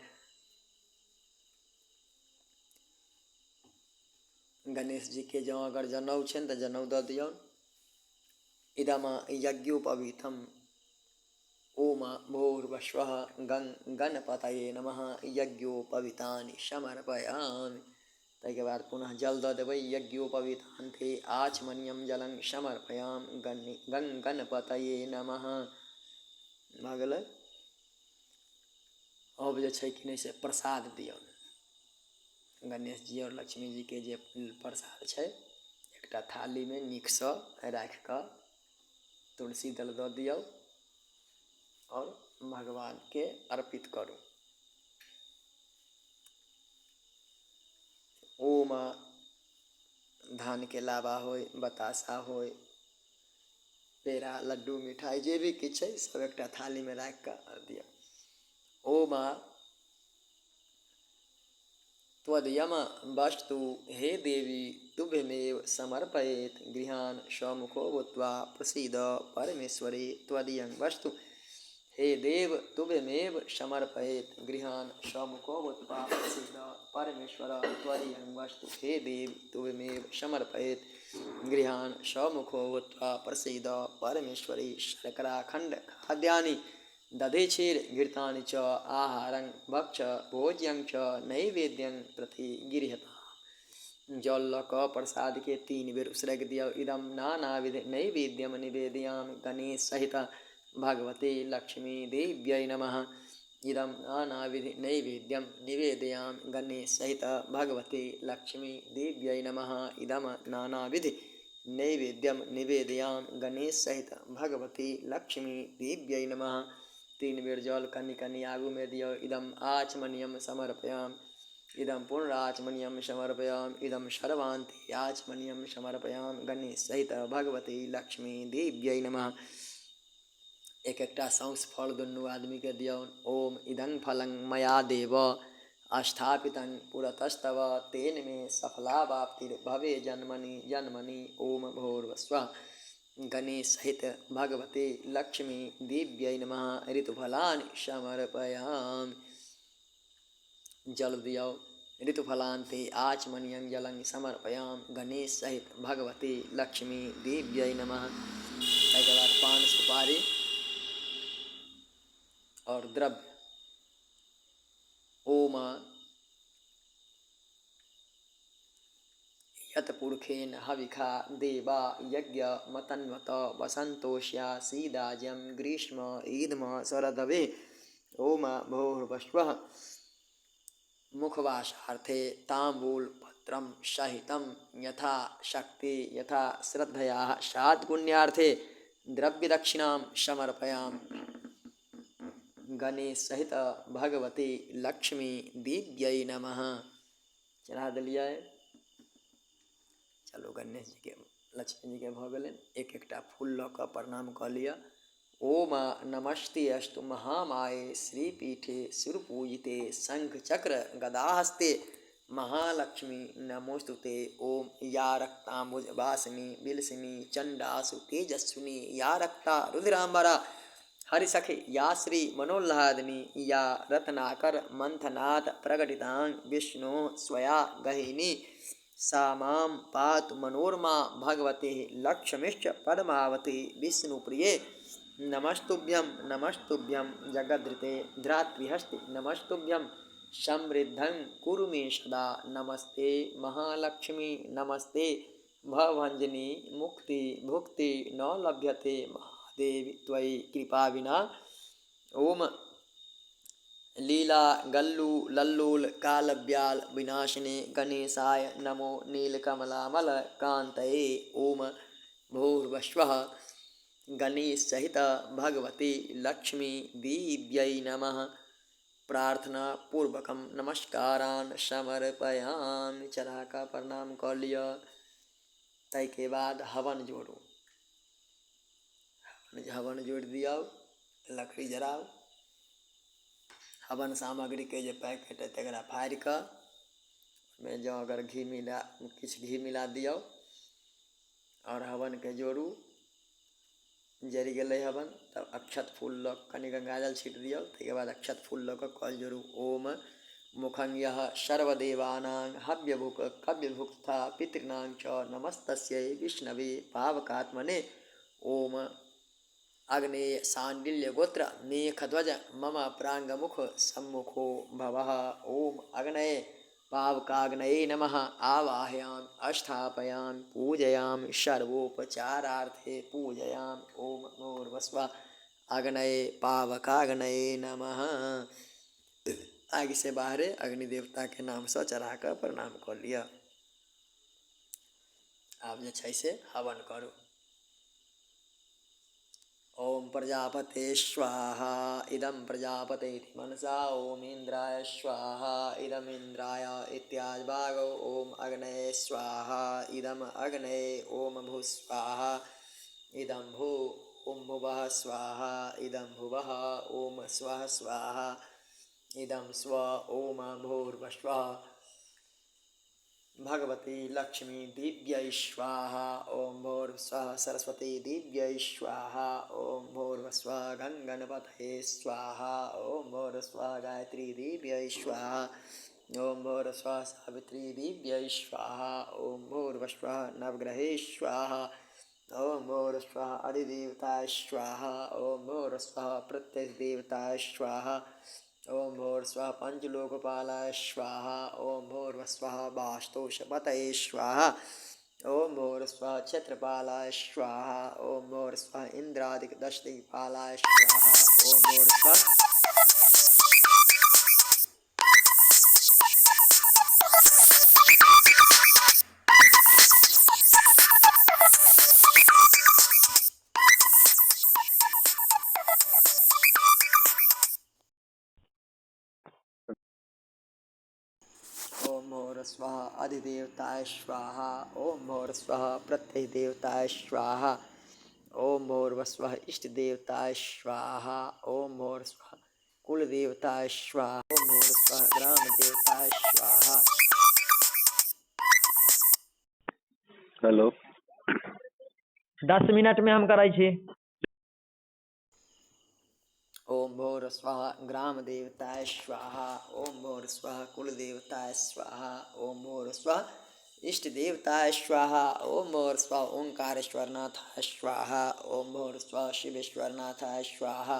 गणेश जी के जँ अगर जनऊ छनि तऽ जनऊ दऽ दियौ। इदम यज्ञोपवीतम ओम भूर्भुवस्वः गणपतये नमः। यज्ञोपवीतानि समर्पयामि। ताहिके बाद पुनः जल दऽ देबै। यज्ञोपवीतान्ते आचमनीयं जलं समर्पयामि गणपतये नमः। भऽ गेलै। अब जे छै कि नहि से प्रसाद दियौ। गणेश जी और लक्ष्मी जी के जे प्रसाद छै एकटा थाली में नीकसँ राखि कऽ तुलसी दल दऽ दियौ और भगवान के अर्पित करू। ओम धान के लावा होय बतासा होय पेड़ा लड्डू मिठाई जे भी किछु छै सब एकटा थाली में राखि कऽ दियौ। ओम त्वदयम वस्तु हे देवी तुभ्यमेव समर्पयेत् गृहान् स्वमुखो भूत्वा प्रसीद परमेश्वरी त्वदीयं वस्तु हे देव तुभ्यमेव समर्पयेत् गृहान् स्वमुखो भूत्वा प्रसीद परमेश्वर त्वदीयं वस्तु हे देव तुभ्यमेव समर्पयेत् गृहान् स्वमुखो भूत्वा प्रसीद परमेश्वरी शर्कराखण्ड खाद्यानि दधेचेर घृतानि च आहारं भक्ष भोज्यं च नैवेद्यं प्रति गृह्यता। जौलक प्रसाद के 3 बेर उसरग दिया। इदम नानाविध नैवेद्यम निवेदयाम गणेश सहित भगवते लक्ष्मी देव्यै नमः। इदम नानाविध नैवेद्यम निवेदयाम गणेश सहित भगवते लक्ष्मी देव्यै नमः। इदम नानाविध नैवेद्यम निवेदयाम गणेश सहित भगवती लक्ष्मी देव्यै नमः। 3 बेर जल कनि कनि आगू में दियो। इदम आचमनियम समर्पयाम। इदम पुनराचमनियम समर्पयाम। इदम सर्वान्ते आचमनियम समर्पयाम गणेश सहित भगवती लक्ष्मी देव्यै नमः। एक एकटा सांस फल दुनू आदमी के दियो। ओम इदं फलं मया देव स्थापितं पुरतस्तव तेन मे सफलावाप्तिर्भवे जन्मनि जन्मनि। ओम भूर्भुवस्सुवः। गणेश सहित भगवते लक्ष्मी देव्यै नमः। ऋतुफलानि समर्पयामि। जल दियो। ऋतुफलान्ते आचमनीयं जलं समर्पयामि गणेश सहित भगवते लक्ष्मी देव्यै नमः। उसके बाद पान सुपारी और द्रव्य। ओम यत्पुरुषेण हविखा देवा यज्ञ मतन्वत वसंतोष्या सीदाज्यं ग्रीष्म ईदम शरदवे। ओम भूर्भुवस्सुवः। मुखवासार्थे तांबूल पत्रं सहितं यथा शक्ति यथा श्रद्धया सात्पुण्यार्थे द्रव्यदक्षिणां समर्पयामि गणेश सहित भगवती लक्ष्मी देव्यै नमः। चढ़ा दिलिए। चलो गणेश जी के लक्ष्मी जी के भऽ गेलनि। एक एकटा फूल लऽ कऽ प्रणाम कऽ लिअ। ओम नमस्ते अस्तु महामाये श्रीपीठे सुरपूजिते शंखचक्र गदाहस्ते महालक्ष्मी नमोस्तुते। ओम या रक्तांबुज वासिनी विलसिनी चंडासु तेजस्विनी या रक्ता रुधिरांबरा हरिसखे या श्री मनोल्लादिनी या रत्नाकर मंथनात् प्रकटितां विष्णु स्वया गहिनी सा मां पातु मनोरमा भगवते लक्ष्मीश्च पद्मावती विष्णुप्रिये। नमस्तुभ्यं जगद्धृते धरात्रिहस्ते नमस्तुभ्यं समृद्धं कुरु मे सदा। नमस्ते महालक्ष्मी नमस्ते भवभंजनी मुक्ति भुक्ति न लभ्यते महादेवी त्वयि कृपा विना। ओम लीला गल्लू लल्लूल कालव्याल विनाशिने गणेशाय नमो नीलकमलामल कांतये। ओम भूर्भुवस्सुवः। गणेश सहित भगवती लक्ष्मी देव्यै नमः। प्रार्थना पूर्वकम नमस्कारान् समर्पयामि। चढ़ा का प्रणाम कर लिया। तय के बाद हवन जोड़ो। हवन जोड़ दिया। लकड़ी जराओ। हवन सामग्री के जो पैकेट है तकरा फाड़ कर में जो अगर घी मिला किछ घी मिला दियो और हवन के जोड़ू। जरि गेलै हवन तब अक्षत फूल लऽ कनि गंगाजल छीट दियो। तैके बाद अक्षत फूल लऽ कऽ कल जोड़ू। ओम मुखं यः सर्वदेवानां हव्यभुक् कव्यभुक्था पितॄणां च नमस्तस्यै विष्णवे पावकात्मने। ओम अग्नेय सांडिल्य गोत्र मेघध्वज मम प्रांगमुख सम्मुखो भवः। ओम अग्नये पावकाग्नये नमः। आवाहयामि अस्थापयामि पूजयामि सर्वोपचारार्थे पूजयामि। ओम भूर्भुवस्सुवः। अग्नये पावकाग्नये नमः। आगे से बाहरे अग्नि देवता के नाम से चढ़ाकर प्रणाम कर लिया। आप जे छै से हवन करू। ओम प्रजापते स्वाहा इदं प्रजापते मनसा। ओम इंद्राय स्वाहा इदम इंद्राय इत्यादिभागो। ओम अग्नये स्वाहा इदम अग्नये। ओम भू स्वाहा इदं भू। ओम भुवः स्वाहा इदं भुवः। ओम स्वः स्वाहा इदं स्व। ओम भूर्भुवस्सुवः। भगवती लक्ष्मी दिव्यै स्वाहा ओम भूर्भुवः सरस्वती दिव्यै स्वाहा ओम भूर्भुवः गंगणपतये स्वाहा ओम भूर्भुवः गायत्री दिव्यै स्वाहा ओम भूर्भुवः सावित्री दिव्यै स्वाहा ओम भूर्भुवः नवग्रहे स्वाहा ओम भूर्भुवः अधिदेवताय स्वाहा ओम भूर्भुवः प्रत्यक्षदेवताय स्वाहा ओम भूर्भुवः पंचलोकपालाय स्वाहा ओम भूर्भुवः वास्तुपतये स्वाहा ओम भूर्भुवः क्षत्रपालाय स्वाहा ओम भूर्भुवः इंद्रादिकदशदिक्पालाय स्वाहा ओम भूर्भुवः ओम भूर्भुवः अधिदेवताय स्वाहा ओम भूर्भुवः प्रत्ययदेवताय स्वाहा ओम भूर्भुवः इष्ट देवताय स्वाहा ओम भूर्भुवः कुल देवताय स्वाहा ओम भूर्भुवः ग्राम देवताय स्वाहा। हेलो 10 मिनट में हम कराई छी। ओम भूर्भुवः ग्राम देवताय स्वाहा ओम भूर्भुवः कुल देवताय स्वाहा ओम भूर्भुवः इष्ट देवताय स्वाहा ओम भूर्भुवः ओंकारेश्वरनाथाय स्वाहा ओम भूर्भुवः शिवेश्वरनाथाय स्वाहा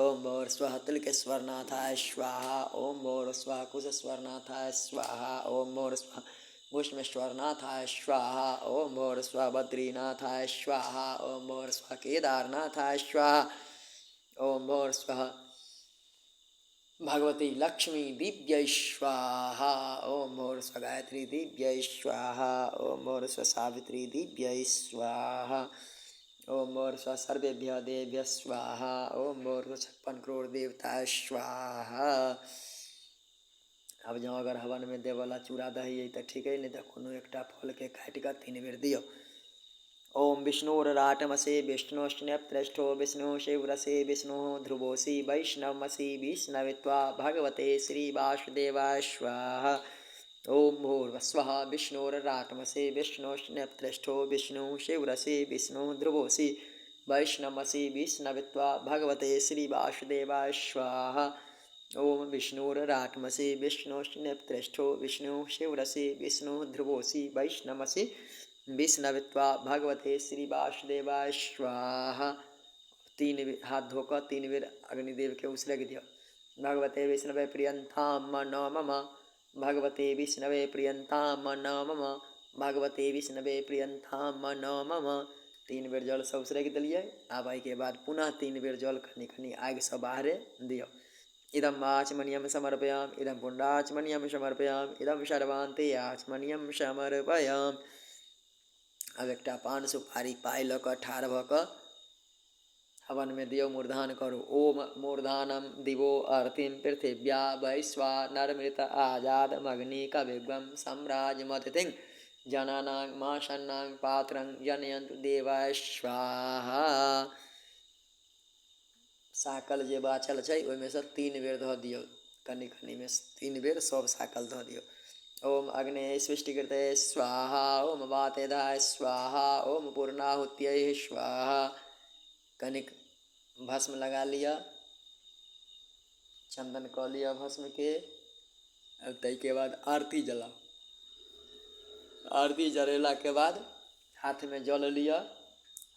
ओम भूर्भुवः तिलकेश्वरनाथाय स्वाहा ओम भूर्भुवः कुशेश्वरनाथाय स्वाहा ओम भूर्भुवः भूष्मेश्वरनाथाय स्वाहा ओम भूर्भुवः बद्रीनाथाय स्वाहा ओम भूर्भुवः केदारनाथाय स्वाहा ओम भूर्भुवः भगवती लक्ष्मी दिव्यै स्वाहा ओम भूर्भुवः गायत्री दिव्यै स्वाहा ओम भूर्भुवः सावित्री दिव्यै स्वाहा ओम भूर्भुवः सर्वेभ्यः देव्यः स्वाहा ओम भूर्भुवः 56 करोड़ देवताय स्वाहा। अब जँ अगर हवन में देवला चूड़ा दही है तो ठीक है, नहीं तो कोनो एकटा फल के काटि कऽ 3 बेर दियौ। ओम विष्णुराटमसे विष्णुश्चैप्त्रष्टो विष्णु शिवरसे विष्णु ध्रुवोसी वैष्णवमसि विष्णवित्वा भगवते श्री वासुदेवाय स्वाहा ओम भूर्भुवः विष्णुराटमसे विष्णुश्चैप्त्रष्टो विष्णु शिवरसे विष्णु ध्रुवोसी वैष्णवमसि विष्णवित्वा भगवते श्री वासुदेवाय स्वाहा ओम विष्णुराटमसे विष्णुश्चैप्त्रष्टो विष्णु शिवरसे विष्णु ध्रुवोसी वैष्णवमसि विष्णवित्वा भगवते श्री वासुदेवाय स्वाहा। 3 हाथ धोकर 3 बेर अग्निदेव के उसलग दियो। भगवते विष्णवे प्रियंताम नमः भगवते विष्णवे प्रियंताम नमः भगवते विष्णवे प्रियंताम नमः 3 बेर जल सब उसलग दिलिए। आब के बाद पुनः 3 बेर जल खनि खनि आगि से बाहरे दियो। इदम आचमनियम समर्पयाम इदम पुंडाचमनियम समर्पयाम इदम सर्वान्ते आचमनियम समर्पयाम। अब एक पान सुपारी पाइ लऽ कऽ ठाढ़ भऽ कऽ हवन में दियो, मूर्धान करू। ओम मूर्धानम दिवो अर्थिम पृथिव्या वैश्वा नरमृत आजाद मग्नि कविग्वम सम्राजमतिथिं जनानां मासन्नां पात्रं जनयन्तु देवाय स्वाहा। साकल जे बाचल छै ओहिमे से 3 बेर धऽ दियौ, कनि कनि में 3 बेर सब साकल धऽ दियौ। ओम अग्ने सृष्टिकृते स्वाहा ओम वातेदाय स्वाहा ओम पूर्णाहुत्यै स्वाहा। कनिक भस्म लगा लिया, चंदन कऽ लिया भस्म के। ताहि के बाद आरती जलाओ। आरती जलेला के बाद हाथ में जल लिया।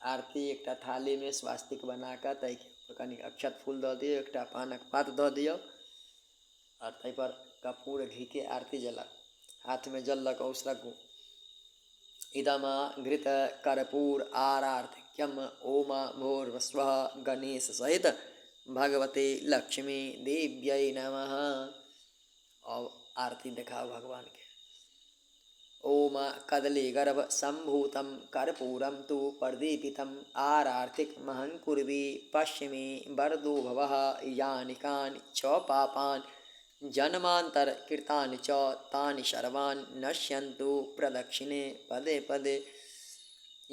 आरती एकटा थाली में स्वास्तिक बनाकर ताहि के कनि अक्षत फूल दऽ दियौ, एकटा पानक पात दऽ दियौ और ताहि पर कपूर घी के आरती जलाओ। हाथ में जल लग उसरगू। इदमा घृत कर्पूर आरार्थिक्यम ओम भूर्भुवः गणेश सहित भगवते लक्ष्मी देव्यै नमः। और आरती दिखाओ भगवान के। ओम कदलीगर्भ संभूतं कर्पूरं तु प्रदीपितं आरार्थिक महंकुर्वी पश्चिमे वरदो भवः यानि कानि च पापानि जन्मांतर कृतानि च तानि सर्वाणि नश्यन्तु प्रदक्षिणे पदे पदे।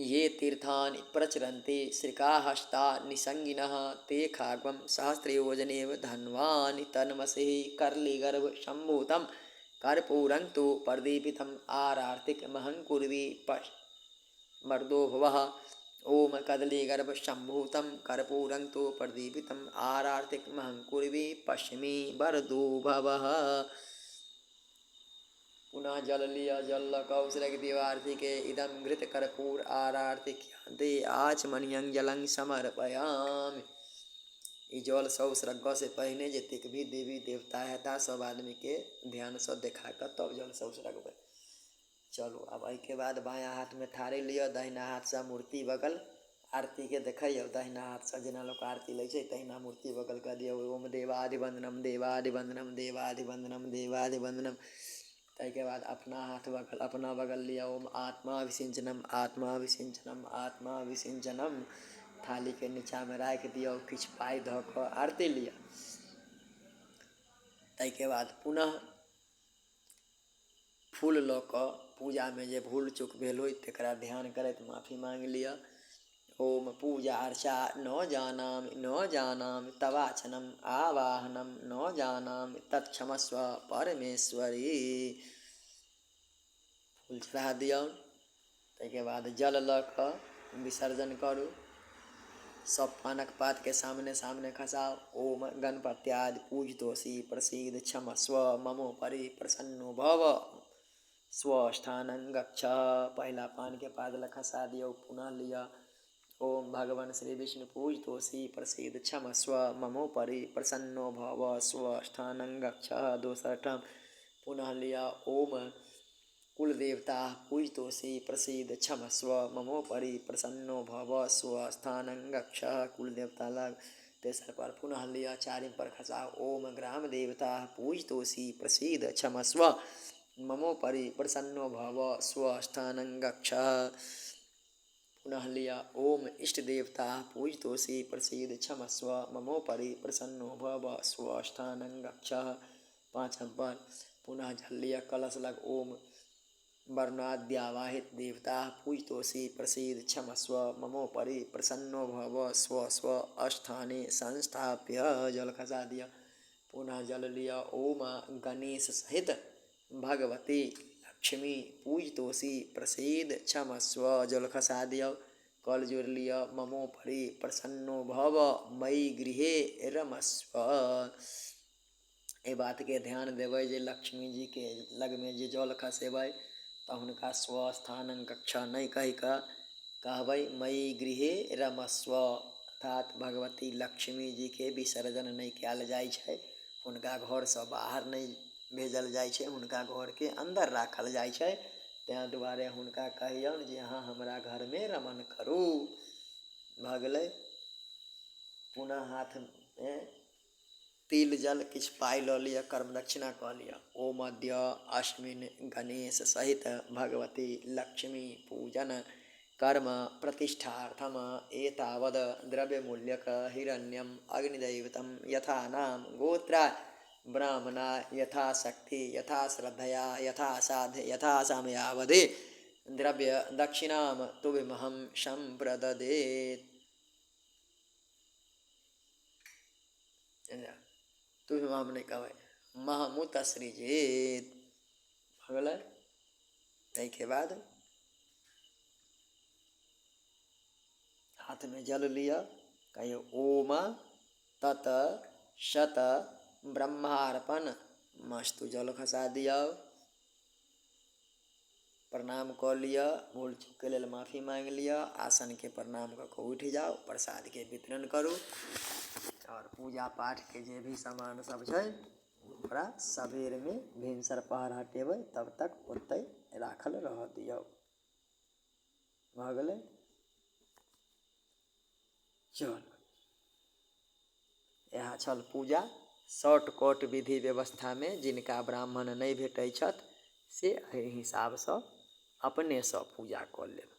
ये तीर्थानि प्रचरन्ति श्रिकाहस्ता निसंगिनः ते खाग्वं सहस्रयोजनेव धन्वानि तन्मसिः कर्लीगर्भ सम्भूतं कर्पूरं तु प्रदीपितम् आरार्तिकमहं कुर्वी मर्दो भवः। ओम कदलीगर्भसम्भूतं कर्पूरं तु प्रदीपितम् आरार्तिकमहं कुर्वी पश्चिमी वरदो भवः। पुनः जल लिया जल कौशलक दीवार्थी के इदम घृत कर्पूर आरार्तिक दे आचमनियं जलं समर्पयामि। ई जल सब श्रद्धा से पहने जतिक भी देवी देवता है सब आदमी के ध्यान से देखा कर तब जल सब श्रद्धा। चलो अब के बाद बायां हाथ में थारी लियो, दाहिना हाथ से मूर्ति बगल आरती के देखियो, दाहिना हाथ से जेना लोग आरती लै छै तहिना मूर्ति बगल कर दियो। ओम देवादिवंदनम देवादिवंदनम देवादिवंदनम देवादिवंदनम। ताके बाद अपना हाथ बगल अपना बगल लिया। ओम आत्मा विसिंचनम आत्मा विसिंचनम आत्मा विसिंचनम। थाली के नीचा में राख दियो, किछ पाई धऽ कऽ आरती लिया। ताके बाद पुनः फूल लऽ कऽ पूजा में जे भूल चूक भेल होय तकरा ध्यान करैत माफी मांग लिया। ओम पूजा अर्चा न जानामि तवाचनम आवाहनम न जानामि तत्क्षमस्व परमेश्वरी। फूल चढ़ा दियौ। ताके बाद जल लऽ कऽ विसर्जन करू। सब पानक पात के सामने सामने खसाओ। ओम गणपत्यादि पूजतोषी प्रसीद क्षमस्व ममोपरि प्रसन्नो भव स्वस्थानं गच्छ। पहला पान के पात खसा दियो, पुनः लिया। ओम भगवान श्री विष्णु पूजतोषी प्रसीद क्षमस्व ममोपरि प्रसन्नो भव स्वस्थानं गच्छ। दूसरा टर्म पुनः लिया। ओम कुल देवता पूजतोषी प्रसीद क्षमस्व ममोपरि प्रसन्नो भव स्वस्थानं गच्छ। कुल देवता लग। तेसर पर पुनः लिया, चारिम पर खसाओ। ओम ग्राम देवता पूजतोषी प्रसीद क्षमस्व ममोपरि प्रसन्नो भव स्वस्थानं गच्छ। पुनः लिया। ओम इष्ट देवता पूजतोषी प्रसीद क्षमस्व ममोपरि प्रसन्नो भव स्वस्थानं गच्छ। पाँचम पर पुनः जल लिया कलश लग। ओम वर्णाद्यावाहित देवता पूजतोषी प्रसीद क्षमस्व ममोपरि प्रसन्नो भव स्व स्थाने संस्थाप्य। जल खसा दिया। पुनः जल लिया। ओम गणेश सहित भगवती लक्ष्मी पूजतोषी प्रसीद क्षमस्व। जल खसा दिया। कल जोड़ लिया। ममोपरि प्रसन्नो भव मयि गृहे रमस्व। ए बात के ध्यान देवे जे लक्ष्मी जी के लग में जे जल खसेबै तो हुनका स्वस्थानं गच्छ नहीं कहि कऽ कहबै मयि गृहे रमस्व। अर्थात भगवती लक्ष्मी जी के विसर्जन नहीं कयल जाइ छै, हुनका घर से बाहर नहीं भेजल जाइ छै, हुनका घर के अंदर राखल जाइ छै। तैं दुआरे हुनका कहियौन जे अहाँ हमरा घर में रमन करू। भऽ गेलै। पुनः हाथ में तिल जल किछ पाई लऽ लिअ, कर्म दक्षिणा कऽ लिअ। ओम अद्य अस्मिन् गणेश सहित भगवती लक्ष्मी पूजन कर्म प्रतिष्ठार्थम एतावद द्रव्यमूल्यक हिरण्यम अग्निदैवतं यथा नाम गोत्रा ब्राह्मणा यथाशक्ति यथा श्रद्धया यथा साध्य यथा समयावधि द्रव्य दक्षिणाम तुभ्यमहं संप्रददेत्। तुभ्यमहं नहीं कहबै महमुत सृजेत। भऽ गेलै। ताहिके बाद हाथ में जल लिया। कहियो ओम तत शत ब्रह्मार्पण मस्तु। जल खसा दिया। प्रणाम कऽ लिया। भूल चूक के लेल माफी मांग लिया। आसन के प्रणाम कऽ कऽ उठ जाओ। प्रसाद के वितरण करू। और पूजा पाठ के जे भी सामान सब छै ओकरा सबेर में भिनसर पहर हटेबै तब तक ओतै राखल रह दियौ। भऽ गेलै। चल यह छल पूजा शॉर्टकट विधि व्यवस्था में। जिनका ब्राह्मण नहीं भेटै छथि से एहि हिसाब से अपने से पूजा कऽ लेब।